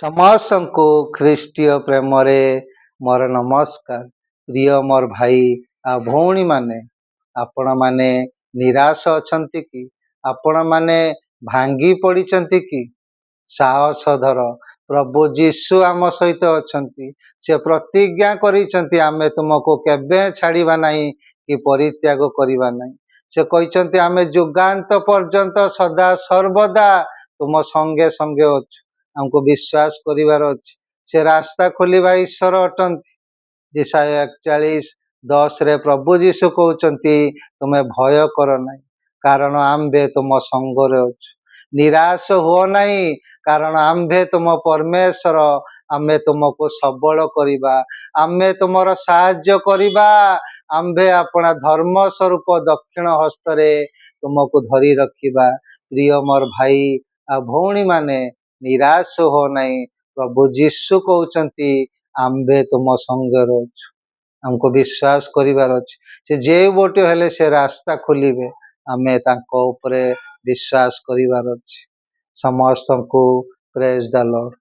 ସମସ୍ତଙ୍କୁ ଖ୍ରୀଷ୍ଟୀୟ ପ୍ରେମରେ ମୋର ନମସ୍କାର। ପ୍ରିୟ ମୋର ଭାଇ ଆଉ ଭଉଣୀମାନେ, ଆପଣମାନେ ନିରାଶ ଅଛନ୍ତି କି? ଆପଣମାନେ ଭାଙ୍ଗି ପଡ଼ିଛନ୍ତି କି? ସାହସ ଧର। ପ୍ରଭୁ ଯୀଶୁ ଆମ ସହିତ ଅଛନ୍ତି। ସେ ପ୍ରତିଜ୍ଞା କରିଛନ୍ତି ଆମେ ତୁମକୁ କେବେ ଛାଡ଼ିବା ନାହିଁ କି ପରିତ୍ୟାଗ କରିବା ନାହିଁ। ସେ କହିଛନ୍ତି ଆମେ ଯୁଗାନ୍ତ ପର୍ଯ୍ୟନ୍ତ ସଦା ସର୍ବଦା ତୁମ ସଙ୍ଗେ ସଙ୍ଗେ ଅଛୁ। ଆମକୁ ବିଶ୍ୱାସ କରିବାର ଅଛି। ସେ ରାସ୍ତା ଖୋଲିବା ଈଶ୍ୱର ଅଟନ୍ତି। ଯେଶାୟା 41:10ରେ ପ୍ରଭୁ ଯୀଶୁ କହୁଛନ୍ତି ତୁମେ ଭୟ କର ନାହିଁ, କାରଣ ଆମ୍ଭେ ତୁମ ସଙ୍ଗରେ ଅଛୁ। ନିରାଶ ହୁଅ ନାହିଁ, କାରଣ ଆମ୍ଭେ ତୁମ ପରମେଶ୍ୱର। ଆମେ ତୁମକୁ ସବଳ କରିବା, ଆମେ ତୁମର ସାହାଯ୍ୟ କରିବା। ଆମ୍ଭେ ଆପଣା ଧର୍ମ ସ୍ୱରୂପ ଦକ୍ଷିଣ ହସ୍ତରେ ତୁମକୁ ଧରି ରଖିବା। ପ୍ରିୟ ମୋର ଭାଇ ଆଉ ଭଉଣୀମାନେ, ନିରାଶ ହୁଅ ନାହିଁ। ପ୍ରଭୁ ଯୀଶୁ କହୁଛନ୍ତି ଆମ୍ଭେ ତୁମ ସଙ୍ଗରେ ଅଛୁ। ଆମକୁ ବିଶ୍ୱାସ କରିବାର ଅଛି। ସେ ଯେଉଁପଟେ ହେଲେ ସେ ରାସ୍ତା ଖୋଲିବେ। ଆମେ ତାଙ୍କ ଉପରେ ବିଶ୍ୱାସ କରିବାର ଅଛି। ସମସ୍ତଙ୍କୁ ପ୍ରେଜ୍ ଦ ଲର୍ଡ।